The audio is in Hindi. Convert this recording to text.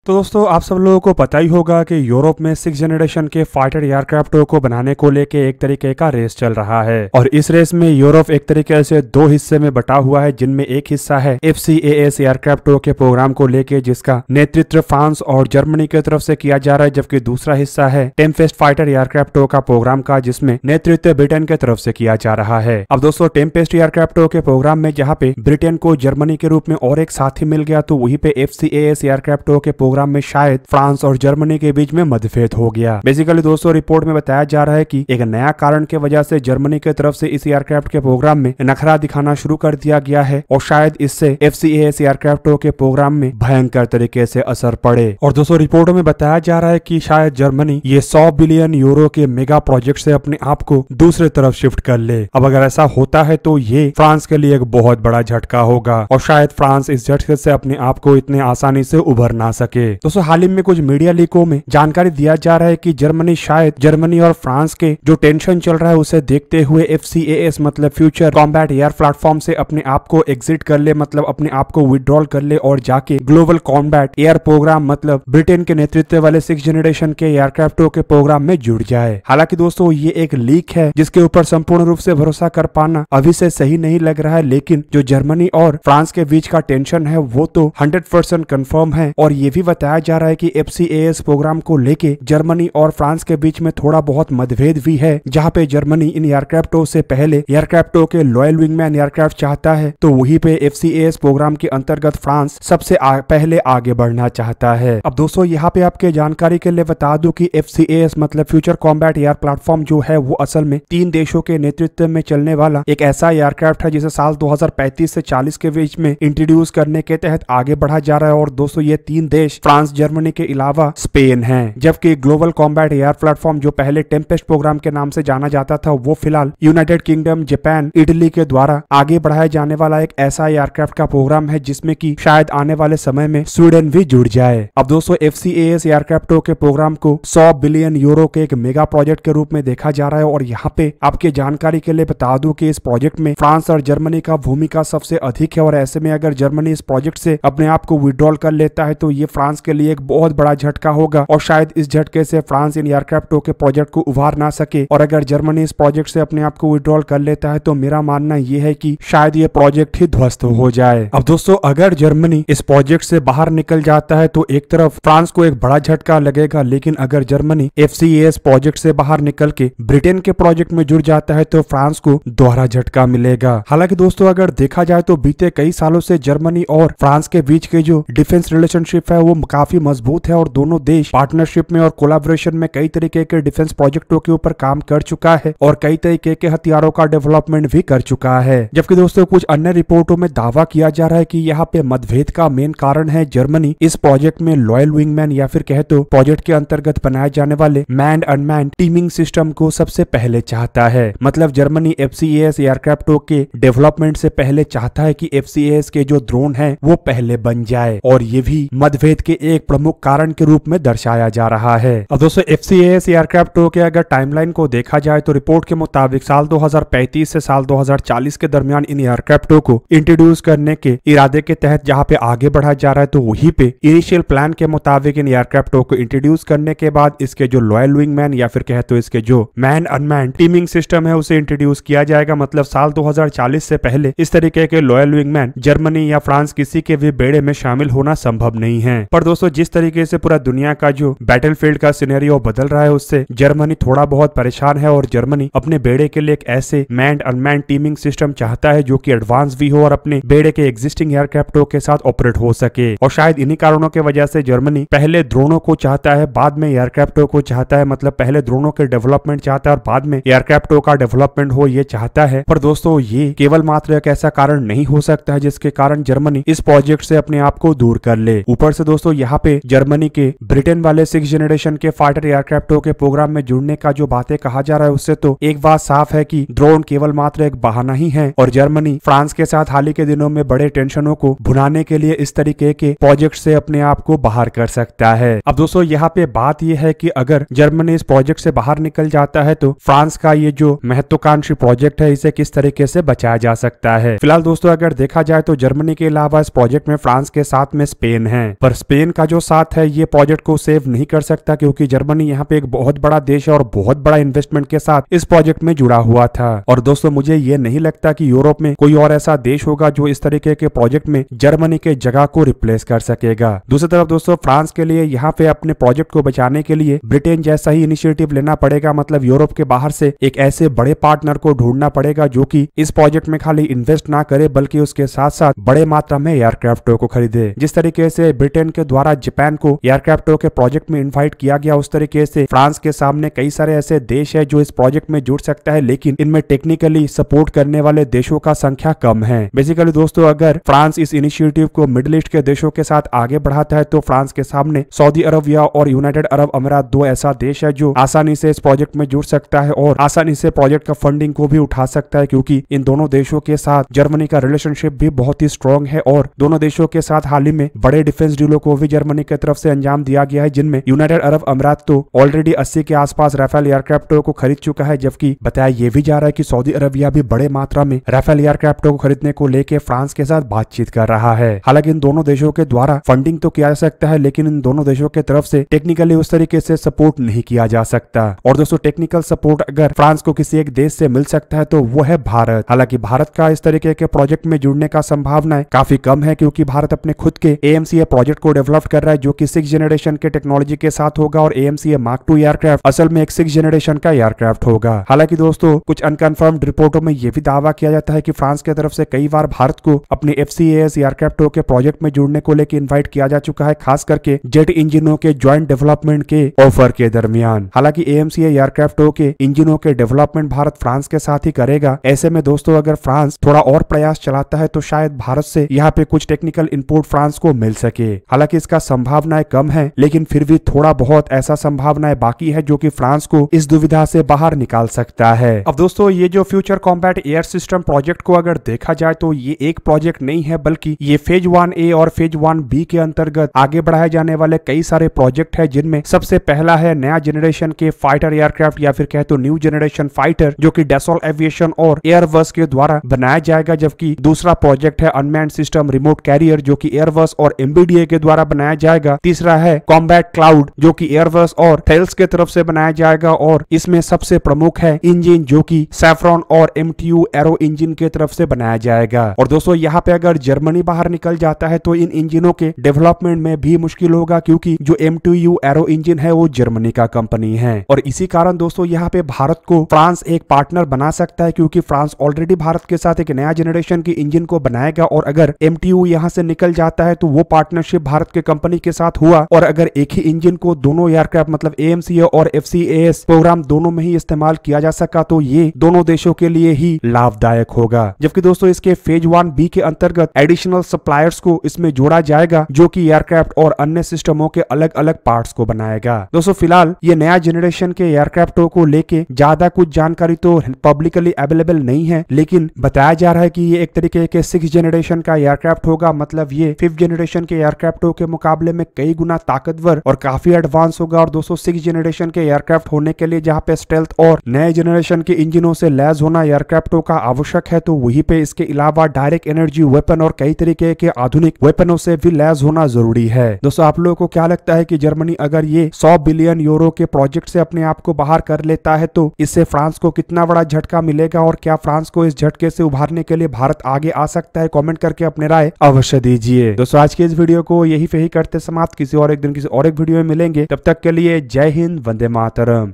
तो दोस्तों आप सब लोगों को पता ही होगा कि यूरोप में 6 जनरेशन के फाइटर एयरक्राफ्टों को बनाने को लेके एक तरीके का रेस चल रहा है और इस रेस में यूरोप एक तरीके से दो हिस्से में बटा हुआ है, जिनमें एक हिस्सा है FCAS एयरक्राफ्टों के प्रोग्राम को लेके जिसका नेतृत्व फ्रांस और जर्मनी की तरफ से किया जा रहा है, जबकि दूसरा हिस्सा है टेम्पेस्ट फाइटर एयरक्राफ्टों का प्रोग्राम का, जिसमें नेतृत्व ब्रिटेन की तरफ से किया जा रहा है। अब दोस्तों टेम्पेस्ट एयरक्राफ्टों के प्रोग्राम में जहाँ पे ब्रिटेन को जर्मनी के रूप में और एक साथी मिल गया, तो वहीं पे FCAS एयरक्राफ्टों के प्रोग्राम में शायद फ्रांस और जर्मनी के बीच में मतभेद हो गया। बेसिकली दोस्तों रिपोर्ट में बताया जा रहा है कि एक नया कारण के वजह से जर्मनी की तरफ से इस एयरक्राफ्ट के प्रोग्राम में नखरा दिखाना शुरू कर दिया गया है और शायद इससे FCAS एयरक्राफ्टों के प्रोग्राम में भयंकर तरीके से असर पड़े। और दोस्तों रिपोर्टों में बताया जा रहा है कि शायद जर्मनी ये 100 बिलियन यूरो के मेगा प्रोजेक्ट से अपने आप को दूसरे तरफ शिफ्ट कर ले। अब अगर ऐसा होता है तो ये फ्रांस के लिए एक बहुत बड़ा झटका होगा और शायद फ्रांस इस झटके से अपने आप को इतने आसानी से उभर ना सके। दोस्तों हाल ही में कुछ मीडिया लीकों में जानकारी दिया जा रहा है कि जर्मनी और फ्रांस के जो टेंशन चल रहा है उसे देखते हुए FCAS मतलब फ्यूचर कॉम्बैट एयर प्लेटफॉर्म से अपने आप को एग्जिट कर ले, मतलब अपने आप को विड्रॉल कर ले और जाके ग्लोबल कॉम्बैट एयर प्रोग्राम मतलब ब्रिटेन के नेतृत्व वाले 6 जनरेशन के एयरक्राफ्टों के प्रोग्राम में जुड़ जाए। हालांकि दोस्तों ये एक लीक है जिसके ऊपर संपूर्ण रूप से भरोसा कर पाना अभी से सही नहीं लग रहा है, लेकिन जो जर्मनी और फ्रांस के बीच का टेंशन है वो तो 100% कंफर्म है। और ये भी बताया जा रहा है कि FCAS प्रोग्राम को लेके जर्मनी और फ्रांस के बीच में थोड़ा बहुत मतभेद भी है, जहां पे जर्मनी इन एयरक्राफ्टों से पहले एयरक्राफ्टों के लॉयल विंगमैन एयरक्राफ्ट चाहता है, तो वहीं पे FCAS प्रोग्राम के अंतर्गत फ्रांस सबसे पहले आगे बढ़ना चाहता है। अब दोस्तों यहाँ पे आपके जानकारी के लिए बता दूं कि FCAS मतलब फ्यूचर कॉम्बैट एयर प्लेटफॉर्म जो है वो असल में 3 देशों के नेतृत्व में चलने वाला एक ऐसा एयरक्राफ्ट है जिसे साल 2035 से 40 के बीच में इंट्रोड्यूस करने के तहत आगे बढ़ा जा रहा है। और दोस्तों ये 3 देश फ्रांस जर्मनी के अलावा स्पेन है, जबकि ग्लोबल कॉम्बैट एयर प्लेटफॉर्म जो पहले टेम्पेस्ट प्रोग्राम के नाम से जाना जाता था वो फिलहाल यूनाइटेड किंगडम, जापान, इटली के द्वारा आगे बढ़ाया जाने वाला एक ऐसा एयरक्राफ्ट का प्रोग्राम है जिसमें कि शायद आने वाले समय में स्वीडन भी जुड़ जाए। अब दोस्तों FCAS एयरक्राफ्टों के प्रोग्राम को 100 बिलियन यूरो के एक मेगा प्रोजेक्ट के रूप में देखा जा रहा है और यहाँ पे आपके जानकारी के लिए बता दूं कि इस प्रोजेक्ट में फ्रांस और जर्मनी का भूमिका सबसे अधिक है। और ऐसे में अगर जर्मनी इस प्रोजेक्ट से अपने आप को विड्रॉल कर लेता है तो ये फ्रांस के लिए एक बहुत बड़ा झटका होगा और शायद इस झटके से फ्रांस इन एयरक्राफ्टों के प्रोजेक्ट को उभार ना सके। और अगर जर्मनी इस प्रोजेक्ट से अपने आप को विड्रॉल कर लेता है तो मेरा मानना यह है कि शायद ये प्रोजेक्ट ही ध्वस्त हो जाए। अब दोस्तों अगर जर्मनी इस प्रोजेक्ट से बाहर निकल जाता है तो एक तरफ फ्रांस को एक बड़ा झटका लगेगा, लेकिन अगर जर्मनी FCAS प्रोजेक्ट से बाहर निकल के ब्रिटेन के प्रोजेक्ट में जुड़ जाता है तो फ्रांस को दोहरा झटका मिलेगा। हालांकि दोस्तों अगर देखा जाए तो बीते कई सालों से जर्मनी और फ्रांस के बीच के जो डिफेंस रिलेशनशिप है वो काफी मजबूत है और दोनों देश पार्टनरशिप में और कोलैबोरेशन में कई तरीके के डिफेंस प्रोजेक्टों के ऊपर काम कर चुका है और कई तरीके के हथियारों का डेवलपमेंट भी कर चुका है। जबकि दोस्तों कुछ अन्य रिपोर्टों में दावा किया जा रहा है कि यहाँ पे मतभेद का मेन कारण है जर्मनी इस प्रोजेक्ट में लॉयल विंगमैन या फिर कहे तो प्रोजेक्ट के अंतर्गत बनाए जाने वाले मैन्ड अनमैन्ड टीमिंग सिस्टम को सबसे पहले चाहता है। मतलब जर्मनी FCAS एयरक्राफ्टों के डेवलपमेंट से पहले चाहता है कि FCAS के जो ड्रोन है वो पहले बन जाए और ये भी मतभेद के एक प्रमुख कारण के रूप में दर्शाया जा रहा है। अब दोस्तों FCAS एयरक्राफ्टों के अगर टाइमलाइन को देखा जाए तो रिपोर्ट के मुताबिक साल 2035 से साल 2040 के दरमियान इन एयरक्राफ्टों को इंट्रोड्यूस करने के इरादे के तहत जहां पे आगे बढ़ा जा रहा है, तो वहीं पे इनिशियल प्लान के मुताबिक इन एयरक्राफ्टों को इंट्रोड्यूस करने के बाद इसके जो लॉयल विंगमैन या फिर कहे तो इसके जो मैन अनमैन्ड टीमिंग सिस्टम है उसे इंट्रोड्यूस किया जाएगा। मतलब साल 2040 से पहले इस तरीके के लॉयल विंगमैन जर्मनी या फ्रांस किसी के भी बेड़े में शामिल होना संभव नहीं है। पर दोस्तों जिस तरीके से पूरा दुनिया का जो बैटलफील्ड का सिनेरियो बदल रहा है उससे जर्मनी थोड़ा बहुत परेशान है और जर्मनी अपने बेड़े के लिए एक ऐसे मैन्ड अनमैन्ड टीमिंग सिस्टम चाहता है जो कि एडवांस भी हो और अपने बेड़े के एग्जिस्टिंग एयरक्राफ्टों के साथ ऑपरेट हो सके। और शायद इन्हीं कारणों की वजह से जर्मनी पहले ड्रोनों को चाहता है, बाद में एयरक्राफ्टों को चाहता है। मतलब पहले ड्रोनों के डेवलपमेंट चाहता है और बाद में एयरक्राफ्टों का डेवलपमेंट हो ये चाहता है। पर दोस्तों ये केवल मात्र एक ऐसा कारण नहीं हो सकता है जिसके कारण जर्मनी इस प्रोजेक्ट से अपने आप को दूर कर ले। ऊपर से दोस्तों यहाँ पे जर्मनी के ब्रिटेन वाले 6 जनरेशन के फाइटर एयरक्राफ्टों के प्रोग्राम में जुड़ने का जो बातें कहा जा रहा है उससे तो एक बात साफ है कि ड्रोन केवल मात्र एक बहाना ही है और जर्मनी फ्रांस के साथ हाल ही के दिनों में बड़े टेंशनों को भुनाने के लिए इस तरीके के प्रोजेक्ट से अपने आप को बाहर कर सकता है। अब दोस्तों यहाँ पे बात यह है कि अगर जर्मनी इस प्रोजेक्ट से बाहर निकल जाता है तो फ्रांस का ये जो महत्वाकांक्षी प्रोजेक्ट है इसे किस तरीके से बचाया जा सकता है। फिलहाल दोस्तों अगर देखा जाए तो जर्मनी के अलावा इस प्रोजेक्ट में फ्रांस के साथ में स्पेन है, पर स्पेन का जो साथ है ये प्रोजेक्ट को सेव नहीं कर सकता, क्योंकि जर्मनी यहाँ पे एक बहुत बड़ा देश है और बहुत बड़ा इन्वेस्टमेंट के साथ इस प्रोजेक्ट में जुड़ा हुआ था। और दोस्तों मुझे ये नहीं लगता कि यूरोप में कोई और ऐसा देश होगा जो इस तरीके के प्रोजेक्ट में जर्मनी के जगह को रिप्लेस कर सकेगा। दूसरी तरफ दोस्तों फ्रांस के लिए यहाँ पे अपने प्रोजेक्ट को बचाने के लिए ब्रिटेन जैसा ही इनिशिएटिव लेना पड़ेगा, मतलब यूरोप के बाहर से एक ऐसे बड़े पार्टनर को ढूंढना पड़ेगा जो कि इस प्रोजेक्ट में खाली इन्वेस्ट ना करे बल्कि उसके साथ साथ बड़े मात्रा में एयरक्राफ्ट को खरीदे। जिस तरीके से ब्रिटेन के द्वारा जापान को एयरक्राफ्ट के प्रोजेक्ट में इन्वाइट किया गया, उस तरीके से फ्रांस के सामने कई सारे ऐसे देश है जो इस प्रोजेक्ट में जुड़ सकता है, लेकिन इनमें टेक्निकली सपोर्ट करने वाले देशों का संख्या कम है। बेसिकली दोस्तों अगर फ्रांस इस इनिशिएटिव को मिडिल ईस्ट के देशों के साथ आगे बढ़ाता है तो फ्रांस के सामने सऊदी अरबिया और यूनाइटेड अरब अमीरात दो ऐसा देश है जो आसानी से इस प्रोजेक्ट में जुड़ सकता है और आसानी से प्रोजेक्ट का फंडिंग को भी उठा सकता है, क्योंकि इन दोनों देशों के साथ जर्मनी का रिलेशनशिप भी बहुत ही स्ट्रॉन्ग है और दोनों देशों के साथ हाल ही में बड़े डिफेंस डीलों को भी जर्मनी की तरफ से अंजाम दिया गया है, जिनमें यूनाइटेड अरब अमीरात तो ऑलरेडी 80 के आसपास राफेल एयरक्राफ्ट को खरीद चुका है, जबकि बताया यह भी जा रहा है कि सऊदी अरबिया भी बड़े मात्रा में राफेल एयरक्राफ्ट को खरीदने को लेकर फ्रांस के साथ बातचीत कर रहा है। हालांकि इन दोनों देशों के द्वारा फंडिंग तो किया जा सकता है, लेकिन इन दोनों देशों के तरफ से टेक्निकली उस तरीके से सपोर्ट नहीं किया जा सकता। और दोस्तों टेक्निकल सपोर्ट अगर फ्रांस को किसी एक देश से मिल सकता है तो वो है भारत। हालांकि भारत का इस तरीके के प्रोजेक्ट में जुड़ने का संभावना काफी कम है, क्योंकि भारत अपने खुद के AMCA प्रोजेक्ट को डेवलप कर रहा है जो कि 6th जनरेशन के टेक्नोलॉजी के साथ होगा और AMCA Mark II एयरक्राफ्ट असल में एक 6th जनरेशन का एयरक्राफ्ट होगा। हालांकि दोस्तों कुछ अनकंफर्म्ड रिपोर्टों में यह भी दावा किया जाता है कि फ्रांस की तरफ से कई बार भारत को अपने FCAS एयरक्राफ्टों के प्रोजेक्ट में जुड़ने को लेकर इन्वाइट किया जा चुका है, खास करके जेट इंजनों के ज्वाइंट डेवलपमेंट के ऑफर के दरमियान। हालांकि AMCA एयरक्राफ्टों के इंजनों के डेवलपमेंट भारत फ्रांस के साथ ही करेगा। ऐसे में दोस्तों अगर फ्रांस थोड़ा और प्रयास चलाता है तो शायद भारत से यहाँ पे कुछ टेक्निकल इनपुट फ्रांस को मिल सके। हालांकि इसका संभावनाएं कम है, लेकिन फिर भी थोड़ा बहुत ऐसा संभावनाएं बाकी है जो कि फ्रांस को इस दुविधा से बाहर निकाल सकता है। अब दोस्तों ये जो future combat air system project को अगर देखा जाए तो ये एक प्रोजेक्ट नहीं है, बल्कि ये फेज 1A और फेज 1B के अंतर्गत आगे बढ़ाए जाने वाले कई सारे प्रोजेक्ट है, जिनमें सबसे पहला है नया जनरेशन के फाइटर एयरक्राफ्ट या फिर कहे तो न्यू जनरेशन फाइटर, जो कि डैसोल एविएशन और एयरबस के द्वारा बनाया जाएगा। जबकि दूसरा प्रोजेक्ट है अनमैन्ड सिस्टम रिमोट कैरियर, जो कि एयरबस और MBDA के द्वारा बनाया जाएगा। तीसरा है कॉम्बैट क्लाउड, जो कि एयरबस और थेल्स के तरफ से बनाया जाएगा और इसमें सबसे प्रमुख है इंजन, जो कि सैफ्रॉन और MTU एरो इंजन के तरफ से बनाया जाएगा। और दोस्तों यहाँ पे अगर जर्मनी बाहर निकल जाता है तो इन इंजनों के डेवलपमेंट में भी मुश्किल होगा, क्योंकि जो MTU एरो इंजन है वो जर्मनी का कंपनी है। और इसी कारण दोस्तों यहाँ पे भारत को फ्रांस एक पार्टनर बना सकता है, क्योंकि फ्रांस ऑलरेडी भारत के साथ एक नया जनरेशन की इंजन को बनाएगा और अगर MTU यहाँ से निकल जाता है तो वो पार्टनरशिप भारत के कंपनी के साथ हुआ और अगर एक ही इंजन को दोनों एयरक्राफ्ट मतलब AMCA और FCAS प्रोग्राम दोनों में ही इस्तेमाल किया जा सका तो ये दोनों देशों के लिए ही लाभदायक होगा। जबकि दोस्तों इसके फेज 1B के अंतर्गत एडिशनल सप्लायर्स को इसमें जोड़ा जाएगा, जो कि एयरक्राफ्ट और अन्य सिस्टमों के अलग अलग पार्ट्स को बनाएगा। दोस्तों फिलहाल ये नया जनरेशन के एयरक्राफ्टों को लेके ज्यादा कुछ जानकारी तो पब्लिकली अवेलेबल नहीं है, लेकिन बताया जा रहा है कि ये एक तरीके के 6th जनरेशन का एयरक्राफ्ट होगा, मतलब ये 5th जनरेशन के एयरक्राफ्टों के मुकाबले में कई गुना ताकतवर और काफी एडवांस होगा। और दोस्तों 6th जनरेशन के एयरक्राफ्ट होने के लिए जहाँ पे स्टेल्थ और नए जनरेशन के इंजनों से लैस होना एयरक्राफ्टों का आवश्यक है, तो वहीं पे इसके अलावा डायरेक्ट एनर्जी वेपन और कई तरीके के आधुनिक वेपनों से भी लैस होना जरूरी है। दोस्तों आप लोगों को क्या लगता है कि जर्मनी अगर ये 100 बिलियन यूरो के प्रोजेक्ट से अपने आप को बाहर कर लेता है तो इससे फ्रांस को कितना बड़ा झटका मिलेगा और क्या फ्रांस को इस झटके से उभारने के लिए भारत आगे आ सकता है? कमेंट करके अपने राय अवश्य दीजिए। दोस्तों आज के इस वीडियो को यही पे ही करते समाप्त। किसी और एक दिन किसी और एक वीडियो में मिलेंगे, तब तक के लिए जय हिंद, वंदे मातरम।